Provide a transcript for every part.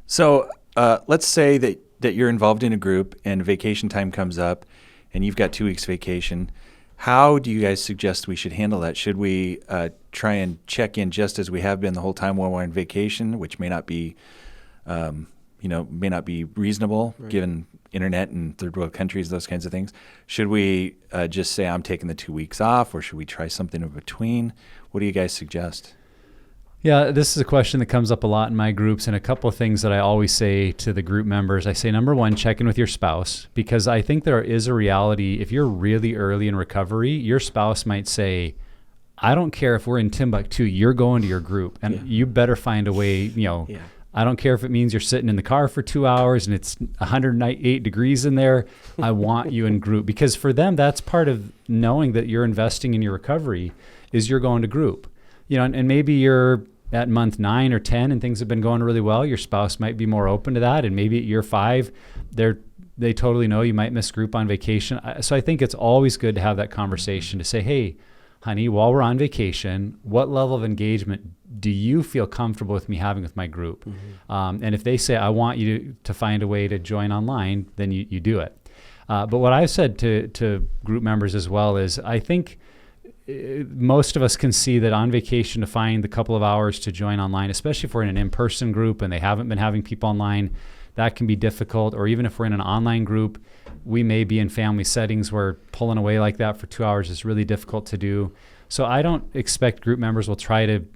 So let's say that you're involved in a group and vacation time comes up and you've got 2 weeks vacation. How do you guys suggest we should handle that? Should we try and check in just as we have been the whole time while we're on vacation, which may not be, may not be reasonable given internet and third world countries, those kinds of things? Should we just say I'm taking the 2 weeks off, or should we try something in between? What do you guys suggest? Yeah, this is a question that comes up a lot in my groups, and a couple of things that I always say to the group members. I say, number one, check in with your spouse, because I think there is a reality. If you're really early in recovery, your spouse might say, I don't care if we're in Timbuktu, you're going to your group, and you better find a way, I don't care if it means you're sitting in the car for 2 hours and it's 108 degrees in there. I want you in group, because for them, that's part of knowing that you're investing in your recovery is you're going to group. And maybe you're at month 9 or 10 and things have been going really well. Your spouse might be more open to that. And maybe at year 5, they totally know you might miss group on vacation. So I think it's always good to have that conversation to say, hey, honey, while we're on vacation, what level of engagement do you feel comfortable with me having with my group? Mm-hmm. And if they say, I want you to find a way to join online, then you do it. But what I've said to group members as well is, I think most of us can see that on vacation, to find the couple of hours to join online, especially if we're in an in-person group and they haven't been having people online, that can be difficult. Or even if we're in an online group, we may be in family settings where pulling away like that for 2 hours is really difficult to do. So I don't expect group members will try to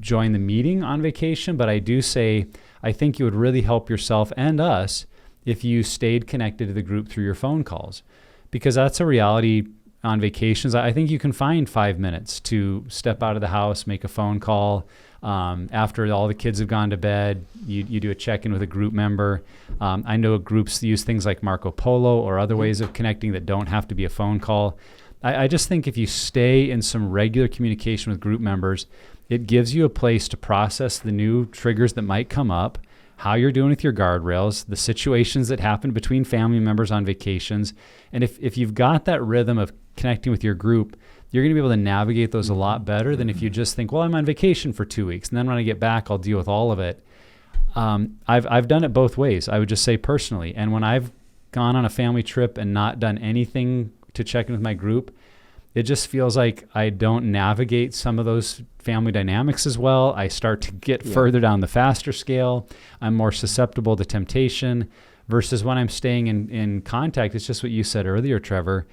join the meeting on vacation, but I do say, I think you would really help yourself and us if you stayed connected to the group through your phone calls, because that's a reality. On vacations, I think you can find 5 minutes to step out of the house, make a phone call. After all the kids have gone to bed, you do a check-in with a group member. I know groups use things like Marco Polo or other ways of connecting that don't have to be a phone call. I just think if you stay in some regular communication with group members, it gives you a place to process the new triggers that might come up, how you're doing with your guardrails, the situations that happen between family members on vacations. And if you've got that rhythm of connecting with your group, you're going to be able to navigate those a lot better than if you just think, well, I'm on vacation for 2 weeks, and then when I get back, I'll deal with all of it. I've done it both ways, I would just say personally. And when I've gone on a family trip and not done anything to check in with my group, it just feels like I don't navigate some of those family dynamics as well. I start to get further down the faster scale. I'm more susceptible to temptation versus when I'm staying in contact. It's just what you said earlier, Trevor.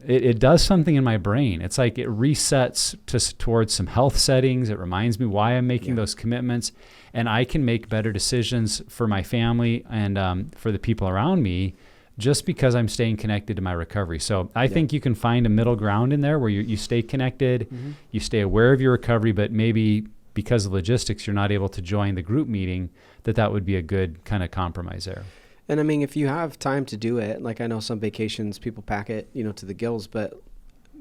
It does something in my brain. It's like it resets towards some health settings. It reminds me why I'm making those commitments, and I can make better decisions for my family and for the people around me just because I'm staying connected to my recovery. So I think you can find a middle ground in there where you stay connected, you stay aware of your recovery, but maybe because of logistics, you're not able to join the group meeting, that would be a good kind of compromise there. And I mean, if you have time to do it, like I know some vacations people pack it, to the gills, but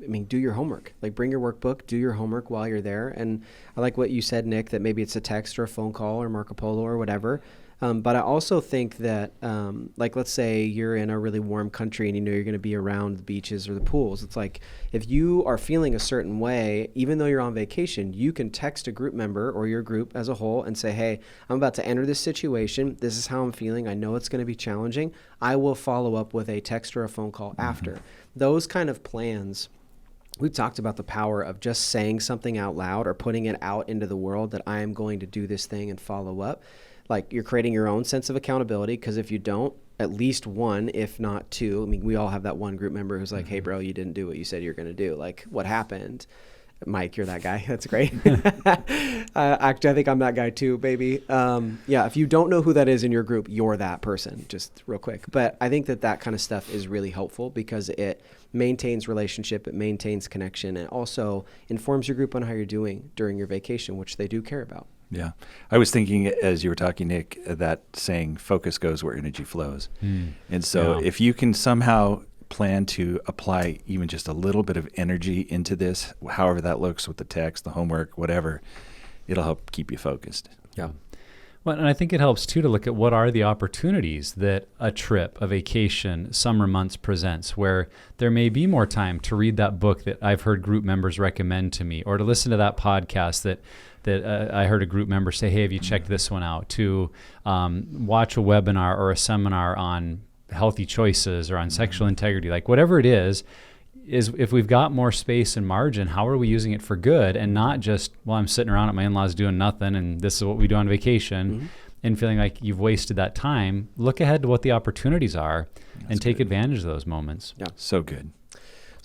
I mean, do your homework. Like bring your workbook, do your homework while you're there. And I like what you said, Nick, that maybe it's a text or a phone call or Marco Polo or whatever. But I also think that, like, let's say you're in a really warm country and you're going to be around the beaches or the pools. It's like if you are feeling a certain way, even though you're on vacation, you can text a group member or your group as a whole and say, hey, I'm about to enter this situation. This is how I'm feeling. I know it's going to be challenging. I will follow up with a text or a phone call after. Those kind of plans. We've talked about the power of just saying something out loud or putting it out into the world that I am going to do this thing and follow up. Like you're creating your own sense of accountability, because if you don't, at least one, if not two, I mean, we all have that one group member who's like, hey, bro, you didn't do what you said you're going to do. Like, what happened? Mike, you're that guy. That's great. Actually, I think I'm that guy too, baby. If you don't know who that is in your group, you're that person, just real quick. But I think that kind of stuff is really helpful because it maintains relationship, it maintains connection, and also informs your group on how you're doing during your vacation, which they do care about. Yeah. I was thinking as you were talking, Nick, that saying focus goes where energy flows. And so if you can somehow plan to apply even just a little bit of energy into this, however that looks with the text, the homework, whatever, it'll help keep you focused. Yeah. Well, and I think it helps too to look at what are the opportunities that a trip, a vacation, summer months presents, where there may be more time to read that book that I've heard group members recommend to me, or to listen to that podcast that I heard a group member say, hey, have you checked this one out? To watch a webinar or a seminar on healthy choices or on sexual integrity, like whatever it is if we've got more space and margin, how are we using it for good and not just, well, I'm sitting around at my in-laws doing nothing and this is what we do on vacation and feeling like you've wasted that time. Look ahead to what the opportunities are and take advantage of those moments. Yeah. So good.